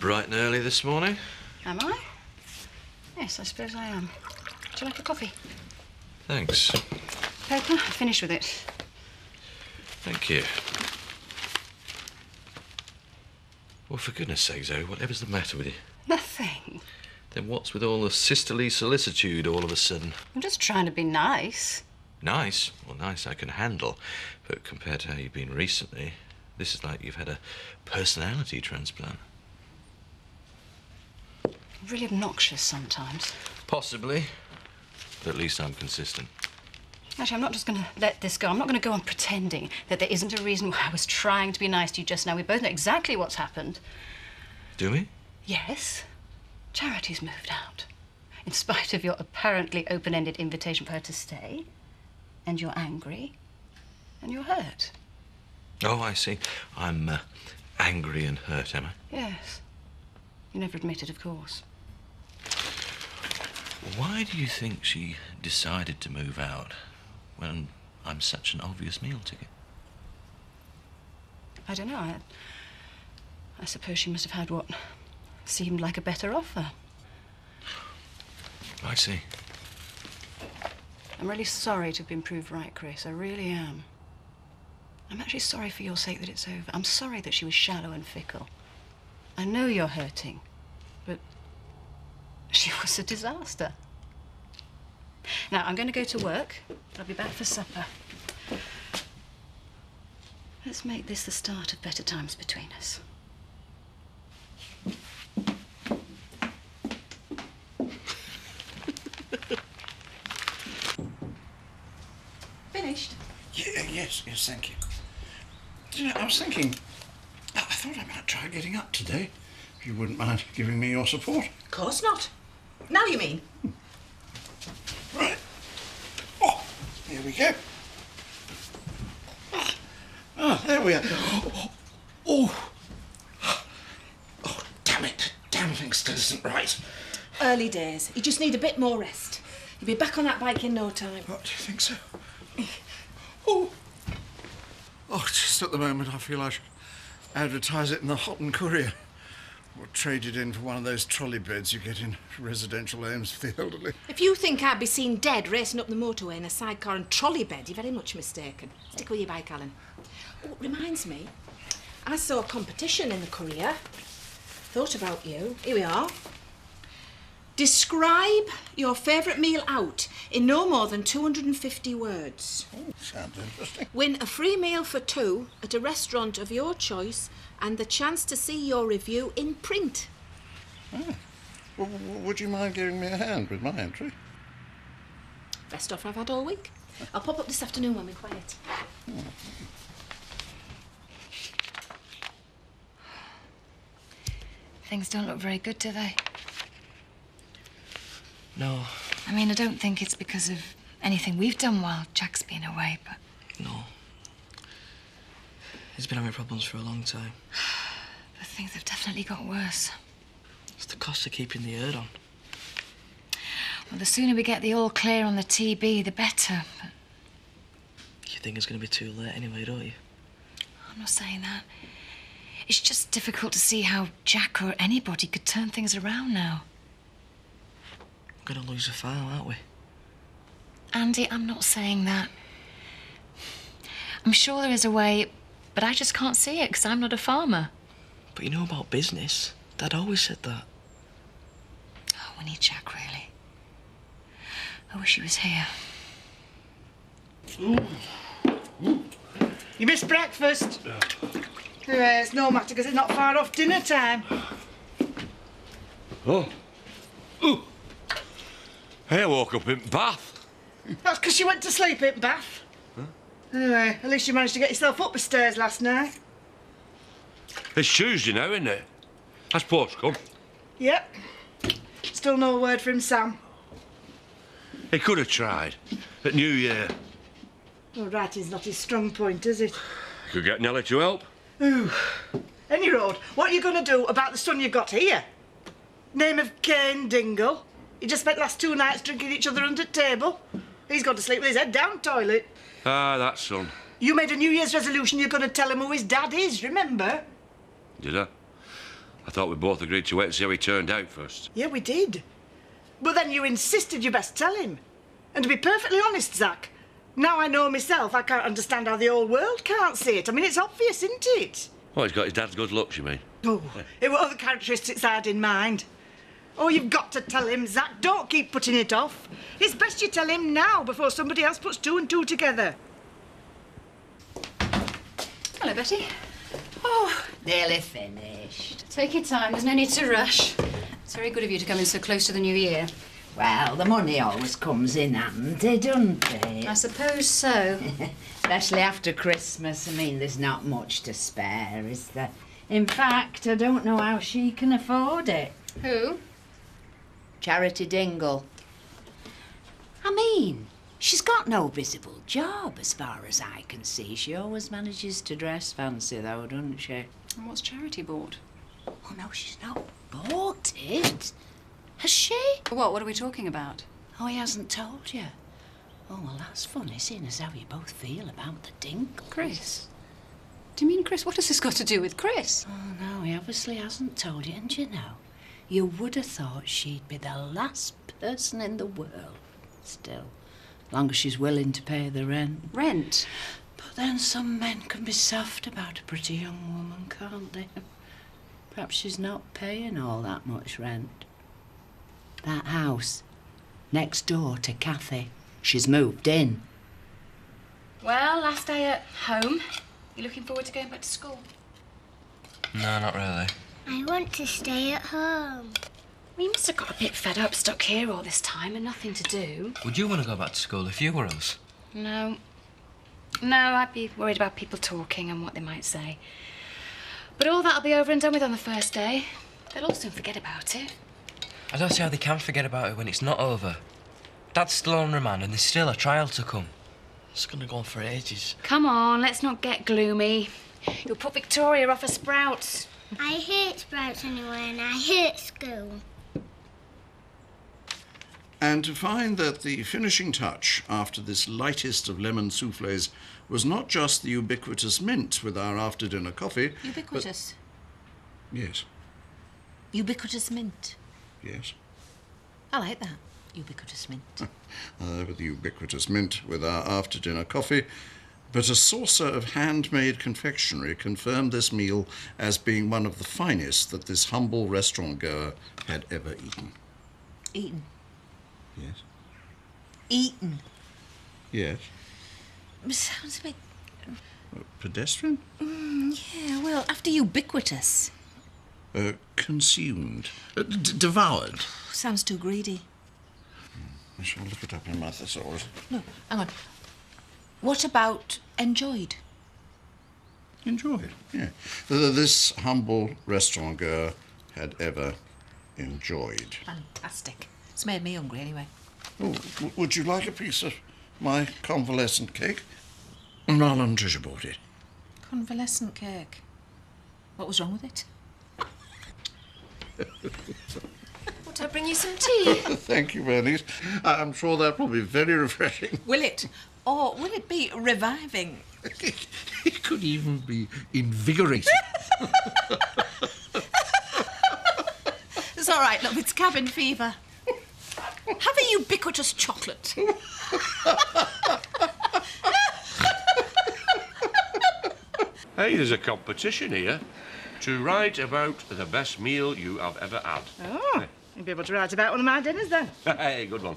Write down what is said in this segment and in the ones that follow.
Bright and early this morning? Am I? Yes, I suppose I am. Would you like a coffee? Thanks. Paper? I've finished with it. Thank you. Well, for goodness sake, Zoe, whatever's the matter with you? Nothing. Then what's with all the sisterly solicitude all of a sudden? I'm just trying to be nice. Nice? Well, nice I can handle. But compared to how you've been recently, this is like you've had a personality transplant. Really obnoxious sometimes. Possibly. But at least I'm consistent. Actually, I'm not just going to let this go. I'm not going to go on pretending that there isn't a reason why I was trying to be nice to you just now. We both know exactly what's happened. Do we? Yes. Charity's moved out. In spite of your apparently open-ended invitation for her to stay. And you're angry. And you're hurt. Oh, I see. I'm angry and hurt, am I? Yes. You never admitted, of course. Why do you think she decided to move out when I'm such an obvious meal ticket? I don't know. I suppose she must have had what seemed like a better offer. I see. I'm really sorry to have been proved right, Chris. I really am. I'm actually sorry for your sake that it's over. I'm sorry that she was shallow and fickle. I know you're hurting, but she was a disaster. Now, I'm going to go to work. I'll be back for supper. Let's make this the start of better times between us. Finished? Yeah, yes, thank you. Do you know, I was thinking, I thought I might try getting up today, if you wouldn't mind giving me your support. Of course not. Now you mean? Right. Oh, here we go. Ah, there we are. Oh, damn it. Damping still isn't right. Early days. You just need a bit more rest. You'll be back on that bike in no time. What, do you think so? Oh. Oh, just at the moment I feel I should advertise it in the Houghton Courier. Or trade it in for one of those trolley beds you get in residential homes for the elderly. If you think I'd be seen dead racing up the motorway in a sidecar and trolley bed, you're very much mistaken. Stick with your bike, Alan. Oh, it reminds me, I saw a competition in the Courier. Thought about you. Here we are. Describe your favourite meal out in no more than 250 words. Oh, sounds interesting. Win a free meal for two at a restaurant of your choice and the chance to see your review in print. Oh. Well, would you mind giving me a hand with my entry? Best offer I've had all week. I'll pop up this afternoon when we're quiet. Oh. Things don't look very good, do they? No. I mean, I don't think it's because of anything we've done while Jack's been away, but... No. He's been having problems for a long time. But things have definitely got worse. It's the cost of keeping the herd on. Well, the sooner we get the all clear on the TB, the better. But You think it's going to be too late anyway, don't you? I'm not saying that. It's just difficult to see how Jack or anybody could turn things around now. We're going to lose a file, aren't we? Andy, I'm not saying that. I'm sure there is a way, but I just can't see it because I'm not a farmer. But you know about business. Dad always said that. Oh, we need Jack, really. I wish he was here. You missed breakfast. Yeah, it's no matter because it's not far off dinner time. Oh. Ooh. Hey, I woke up in Bath. That's because you went to sleep in Bath. Huh? Anyway, at least you managed to get yourself up the stairs last night. It's Tuesday now, isn't it? Has Porch come? Yep. Still no word from Sam. He could have tried. At New Year. Well, writing's not his strong point, is it? He could get Nellie to help. Ooh. Any road, what are you going to do about the son you've got here? Name of Cain Dingle. You just spent last 2 nights drinking each other under the table. He's gone to sleep with his head down toilet. Ah, that son. You made a New Year's resolution you're going to tell him who his dad is, remember? Did I? I thought we both agreed to wait and see how he turned out first. Yeah, we did. But then you insisted you best tell him. And to be perfectly honest, Zach, now I know myself, I can't understand how the whole world can't see it. I mean, it's obvious, isn't it? Oh, he's got his dad's good looks, you mean? Oh, it were other characteristics I had in mind. Oh, you've got to tell him, Zach. Don't keep putting it off. It's best you tell him now before somebody else puts two and two together. Hello, Betty. Oh, nearly finished. Take your time. There's no need to rush. It's very good of you to come in so close to the new year. Well, the money always comes in handy, doesn't it? I suppose so. Especially after Christmas. I mean, there's not much to spare, is there? In fact, I don't know how she can afford it. Who? Charity Dingle. I mean, she's got no visible job as far as I can see. She always manages to dress fancy, though, doesn't she? And what's Charity bought? Oh, no, she's not bought it. Has she? What are we talking about? Oh, he hasn't told you. Oh, well, that's funny, seeing as how you both feel about the Dingle. Chris? Do you mean Chris? What has this got to do with Chris? Oh, no, he obviously hasn't told you, and you know, you would have thought she'd be the last person in the world. Still, as long as she's willing to pay the rent. Rent? But then some men can be soft about a pretty young woman, can't they? Perhaps she's not paying all that much rent. That house, next door to Kathy, she's moved in. Well, last day at home. You looking forward to going back to school? No, not really. I want to stay at home. Well, you must have got a bit fed up stuck here all this time and nothing to do. Would you want to go back to school if you were us? No. No, I'd be worried about people talking and what they might say. But all that'll be over and done with on the first day. They'll all soon forget about it. I don't see how they can forget about it when it's not over. Dad's still on remand and there's still a trial to come. It's going to go on for ages. Come on, let's not get gloomy. You'll put Victoria off her sprouts. I hate sprouts anyway, and I hate school. And to find that the finishing touch after this lightest of lemon souffles was not just the ubiquitous mint with our after-dinner coffee. Ubiquitous? Yes, Ubiquitous mint. yes. I like that. Ubiquitous mint. With the ubiquitous mint with our after-dinner coffee. But a saucer of handmade confectionery confirmed this meal as being one of the finest that this humble restaurant-goer had ever eaten. Eaten. Yes. Eaten. Yes. Sounds a bit... Pedestrian? Yeah, well, after ubiquitous. Consumed. Devoured. Sounds too greedy. I shall look it up in my thesaurus. No, hang on. What about enjoyed? Enjoyed, yeah. This humble restaurant-goer had ever enjoyed. Fantastic. It's made me hungry anyway. Oh, would you like a piece of my convalescent cake? Marlon Treasure bought it. Convalescent cake. What was wrong with it? Want I bring you some tea? Thank you, Bernice. I'm sure that will be very refreshing. Will it? Or will it be reviving? It could even be invigorating. It's all right, love. It's cabin fever. Have a ubiquitous chocolate. Hey, there's a competition here to write about the best meal you have ever had. Oh, you'll be able to write about one of my dinners then. Hey, good one.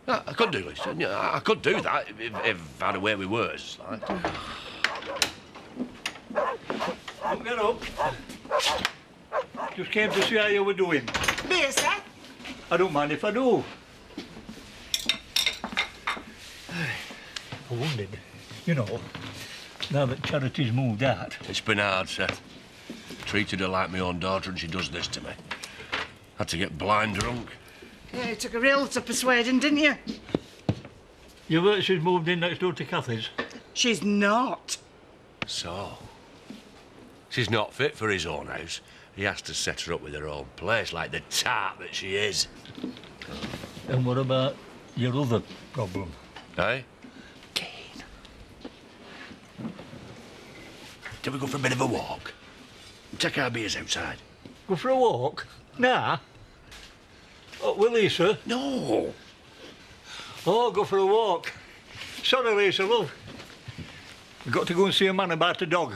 I could do it. I could do that if I had a way with words. Like. Don't get up. Just came to see how you were doing. Beer, sir? I don't mind if I do. I wondered, you know, now that Charity's moved out. It's been hard, Seth. Treated her like my own daughter and she does this to me. Had to get blind drunk. Yeah, it took a real to persuading, didn't you? Your work she's moved in next door to Kathy's. She's not. So, she's not fit for his own house. He has to set her up with her own place, like the tart that she is. And what about your other problem? Eh? Shall we go for a bit of a walk? Take our beers outside. Go for a walk? Nah. Oh, with Lisa? No. Oh, go for a walk. Sorry, Lisa, love. We've got to go and see a man about a dog.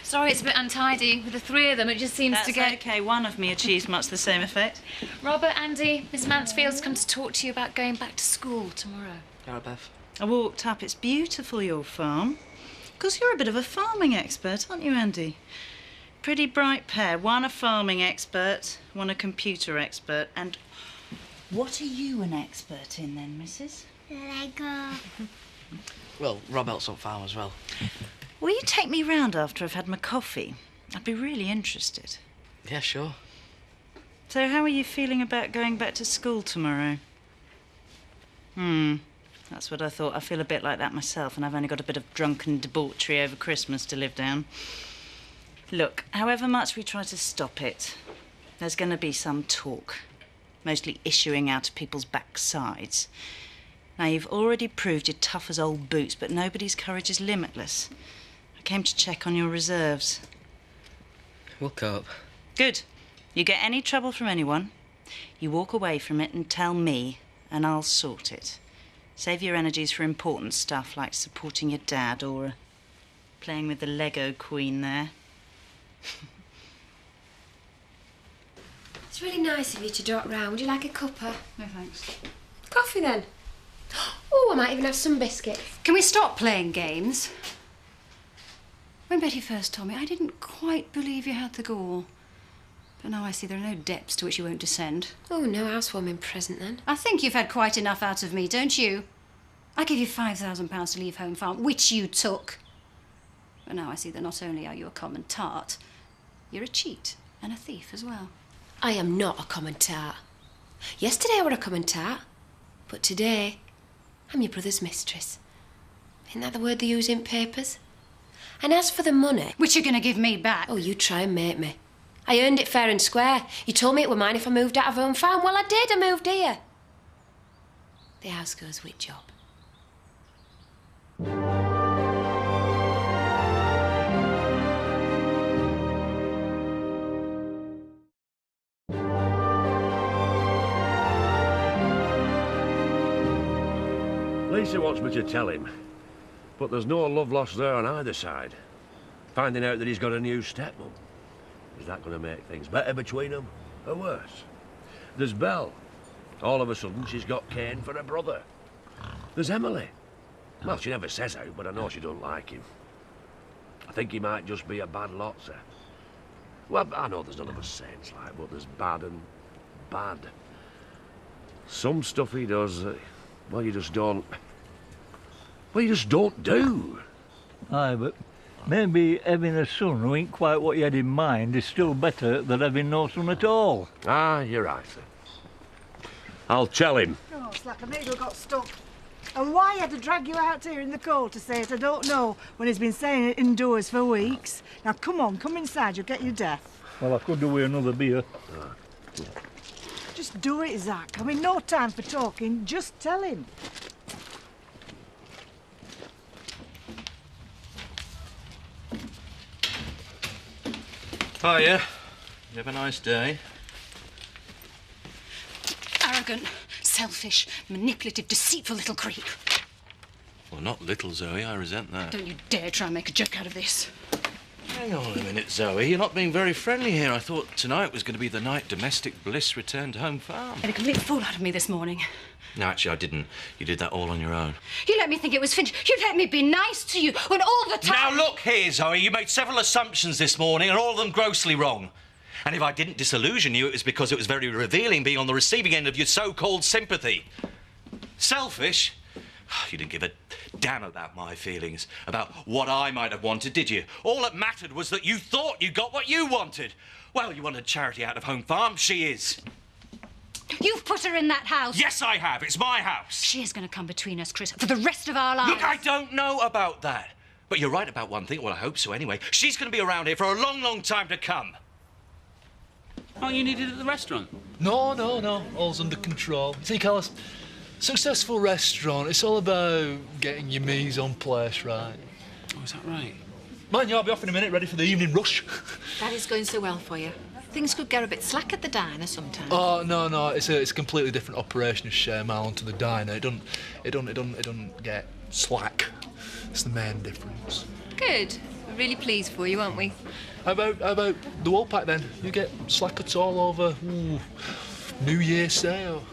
Sorry, it's a bit untidy. With the three of them, it just seems That's to get... okay. One of me achieves much the same effect. Robert, Andy, Miss Mansfield's come to talk to you about going back to school tomorrow. Alright, Bev. I walked up. It's beautiful, your farm. Because you're a bit of a farming expert, aren't you, Andy? Pretty bright pair. One a farming expert, one a computer expert. And what are you an expert in then, Mrs? Lego. Well, Rob helps on farm as well. Will you take me round after I've had my coffee? I'd be really interested. Yeah, sure. So how are you feeling about going back to school tomorrow? That's what I thought. I feel a bit like that myself, and I've only got a bit of drunken debauchery over Christmas to live down. Look, however much we try to stop it, there's going to be some talk, mostly issuing out of people's backsides. Now, you've already proved you're tough as old boots, but nobody's courage is limitless. I came to check on your reserves. We'll cope. Good. You get any trouble from anyone, you walk away from it and tell me, and I'll sort it. Save your energies for important stuff like supporting your dad or playing with the Lego queen there. It's really nice of you to drop round. Would you like a cuppa? No, thanks. Coffee, then? Oh, I might even have some biscuits. Can we stop playing games? When Betty first told me, I didn't quite believe you had the gall. But now I see there are no depths to which you won't descend. Oh, no housewarming present, then. I think you've had quite enough out of me, don't you? I gave you £5,000 to leave Home Farm, which you took. But now I see that not only are you a common tart, you're a cheat and a thief as well. I am not a common tart. Yesterday I were a common tart, but today I'm your brother's mistress. Isn't that the word they use in papers? And as for the money... Which you're going to give me back. Oh, you try and make me. I earned it fair and square. You told me it were mine if I moved out of Home Farm. Well, I did. I moved here. The house goes with job. Lisa wants me to tell him, but there's no love lost there on either side. Finding out that he's got a new stepmom. Is that going to make things better between them, or worse? There's Belle. All of a sudden, she's got Kane for a brother. There's Emily. Well, she never says out, but I know she don't like him. I think he might just be a bad lot, sir. Well, I know there's none of us saints like, but there's bad and bad. Some stuff he does, well, you just don't... Well, you just don't do. Aye, but maybe having a son who ain't quite what you had in mind is still better than having no son at all. Ah, you're right, sir. I'll tell him. Oh, it's like a needle got stuck. And why had to drag you out here in the cold to say it, I don't know, when he's been saying it indoors for weeks. Now, come on, come inside, you'll get your death. Well, I could do with another beer. Just do it, Zach. I mean, no time for talking, just tell him. Hiya. You have a nice day. Arrogant, selfish, manipulative, deceitful little creep. Well, not little, Zoe. I resent that. Don't you dare try and make a joke out of this. Hang on a minute, Zoe. You're not being very friendly here. I thought tonight was going to be the night domestic bliss returned to Home Farm. You had a complete fool out of me this morning. No, actually, I didn't. You did that all on your own. You let me think it was finished. You let me be nice to you when all the time... Now, look here, Zoe. You made several assumptions this morning, and all of them grossly wrong. And if I didn't disillusion you, it was because it was very revealing being on the receiving end of your so-called sympathy. Selfish? You didn't give a damn about my feelings, about what I might have wanted, did you? All that mattered was that you thought you got what you wanted. Well, you wanted Charity out of Home Farm. She is. You've put her in that house. Yes, I have. It's my house. She is going to come between us, Chris, for the rest of our lives. Look, I don't know about that. But you're right about one thing. Well, I hope so anyway. She's going to be around here for a long, long time to come. Oh, you needed at the restaurant? No. All's under control. See, Carlos, Successful restaurant, it's all about getting your mise en place right. Oh, is that right? Mind you, I'll be off in a minute, ready for the evening rush. That is going so well for you. Things could get a bit slack at the diner sometimes. Oh, no, it's a completely different operation of share Marlon to the diner. It doesn't get slack. It's the main difference. Good. We're really pleased for you, aren't we? How about the wall pack then? You get slack at all over New Year's sale?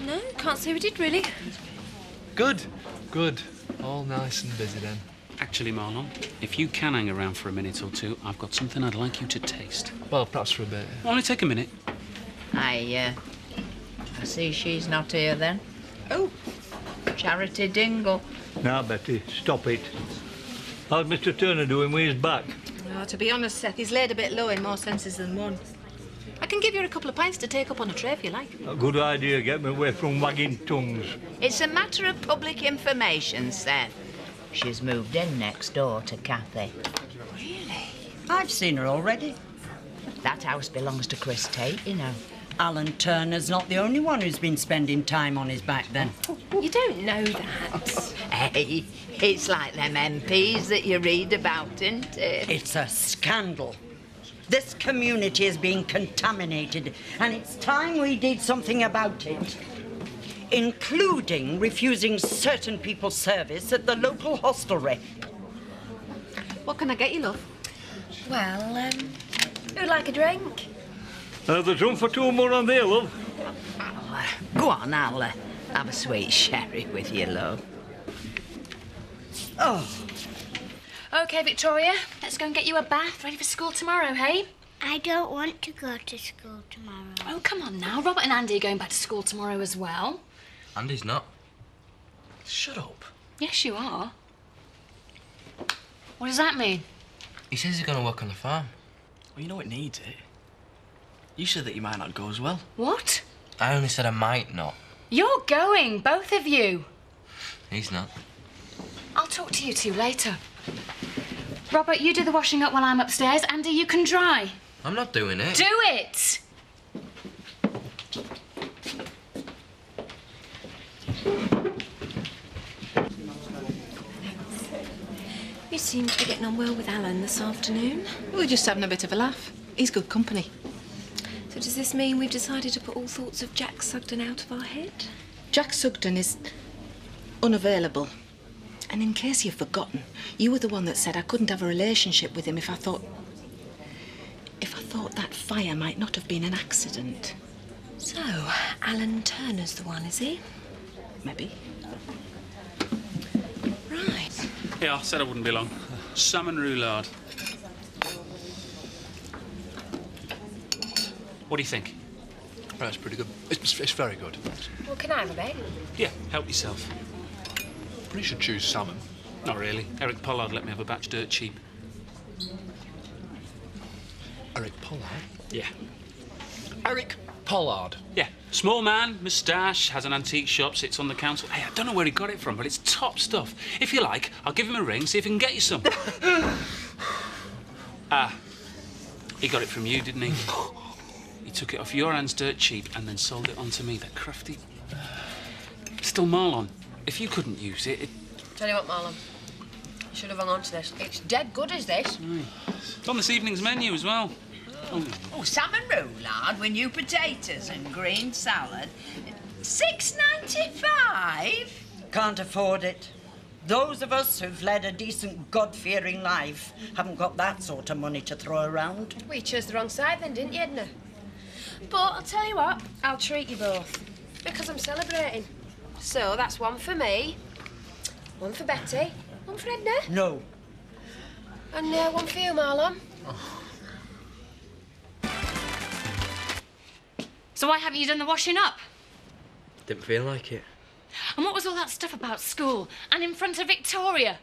No, can't say we did really. Good. All nice and busy then. Actually, Marlon, if you can hang around for a minute or two, I've got something I'd like you to taste. Well, perhaps for a bit. Only take a minute. I see she's not here then. Oh, Charity Dingle. Now, Betty, stop it. How's Mr. Turner doing with his back? Oh, to be honest, Seth, he's laid a bit low in more senses than one. I can give you a couple of pints to take up on a tray if you like. A good idea, get me away from wagging tongues. It's a matter of public information, Seth. She's moved in next door to Kathy. Really? I've seen her already. That house belongs to Chris Tate, you know. Alan Turner's not the only one who's been spending time on his back then. You don't know that. Hey, it's like them MPs that you read about, isn't it? It's a scandal. This community is being contaminated, and it's time we did something about it. Including refusing certain people service at the local hostelry. What can I get you, love? Well, who'd like a drink? There's room for two more on there, love. Go on, I'll have a sweet sherry with you, love. Oh. OK, Victoria, let's go and get you a bath, ready for school tomorrow, hey? I don't want to go to school tomorrow. Oh, come on now. Robert and Andy are going back to school tomorrow as well. Andy's not. Shut up. Yes, you are. What does that mean? He says he's going to work on the farm. Well, you know it needs it. You said that you might not go as well. What? I only said I might not. You're going, both of you. He's not. I'll talk to you two later. Robert, you do the washing up while I'm upstairs. Andy, you can dry. I'm not doing it. Do it! You seem to be getting on well with Alan this afternoon. We're just having a bit of a laugh. He's good company. So does this mean we've decided to put all thoughts of Jack Sugden out of our head? Jack Sugden is unavailable. And in case you've forgotten, you were the one that said I couldn't have a relationship with him if I thought that fire might not have been an accident. So, Alan Turner's the one, is he? Maybe. Right. Yeah, I said I wouldn't be long. Salmon roulade. What do you think? That's pretty good. It's very good. Well, can I have a bit? Yeah, help yourself. You should choose salmon. Not really. Eric Pollard let me have a batch dirt cheap. Eric Pollard? Yeah. Eric Pollard? Yeah. Small man, moustache, has an antique shop, sits on the council. Hey, I don't know where he got it from, but it's top stuff. If you like, I'll give him a ring, see if he can get you some. He got it from you, didn't he? He took it off your hands dirt cheap and then sold it on to me, that crafty... Still, Marlon, if you couldn't use it... Tell you what, Marlon. You should have hung on to this. It's dead good as this. It's on this evening's menu as well. Oh, salmon roulade with new potatoes and green salad. $6.95? Can't afford it. Those of us who've led a decent, God-fearing life haven't got that sort of money to throw around. Well, you chose the wrong side then, didn't you, Edna? But I'll tell you what, I'll treat you both. Because I'm celebrating. So that's one for me, one for Betty, one for Edna. No. And one for you, Marlon. So why haven't you done the washing up? Didn't feel like it. And what was all that stuff about school and in front of Victoria?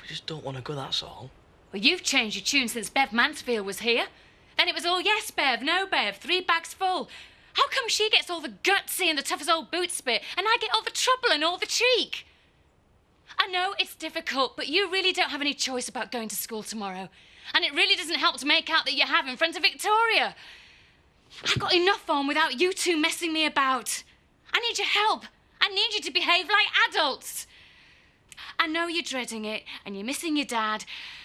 We just don't want to go, that's all. Well, you've changed your tune since Bev Mansfield was here. Then it was all yes, Bev, no, Bev, 3 bags full. How come she gets all the gutsy and the tough as old boots bit and I get all the trouble and all the cheek? I know it's difficult, but you really don't have any choice about going to school tomorrow. And it really doesn't help to make out that you have in front of Victoria. I've got enough on without you two messing me about. I need your help. I need you to behave like adults. I know you're dreading it and you're missing your dad.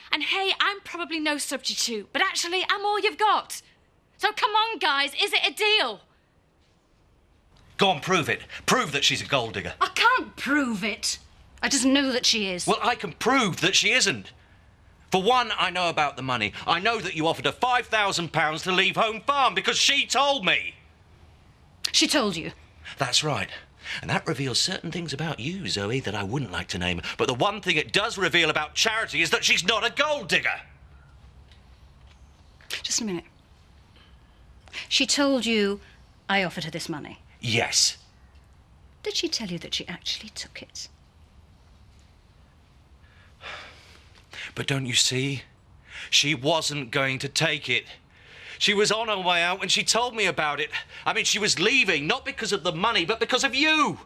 And hey, I'm probably no substitute, but actually I'm all you've got. So come on, guys, is it a deal? Go on, prove it. Prove that she's a gold digger. I can't prove it. I just know that she is. Well, I can prove that she isn't. For one, I know about the money. I know that you offered her £5,000 to leave Home Farm because she told me. She told you? That's right. And that reveals certain things about you, Zoe, that I wouldn't like to name. But the one thing it does reveal about Charity is that she's not a gold digger. Just a minute. She told you I offered her this money? Yes. Did she tell you that she actually took it? But don't you see? She wasn't going to take it. She was on her way out when she told me about it. I mean, she was leaving, not because of the money, but because of you.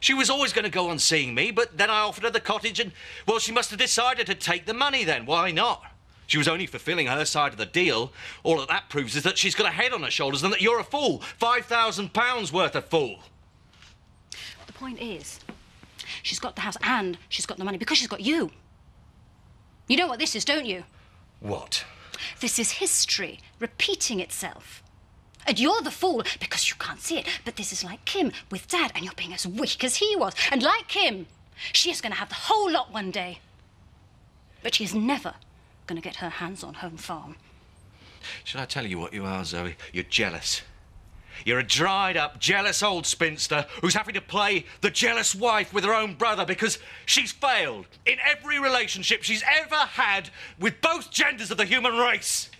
She was always going to go on seeing me, but then I offered her the cottage and, well, she must have decided to take the money then. Why not? She was only fulfilling her side of the deal. All that proves is that she's got a head on her shoulders and that you're a fool. £5,000 worth of fool. The point is, she's got the house and she's got the money because she's got you. You know what this is, don't you? What? This is history repeating itself. And you're the fool because you can't see it. But this is like Kim with Dad, and you're being as weak as he was. And like Kim, she is going to have the whole lot one day. But she is never going to get her hands on Home Farm. Shall I tell you what you are, Zoe? You're jealous. You're a dried-up, jealous old spinster who's having to play the jealous wife with her own brother because she's failed in every relationship she's ever had with both genders of the human race.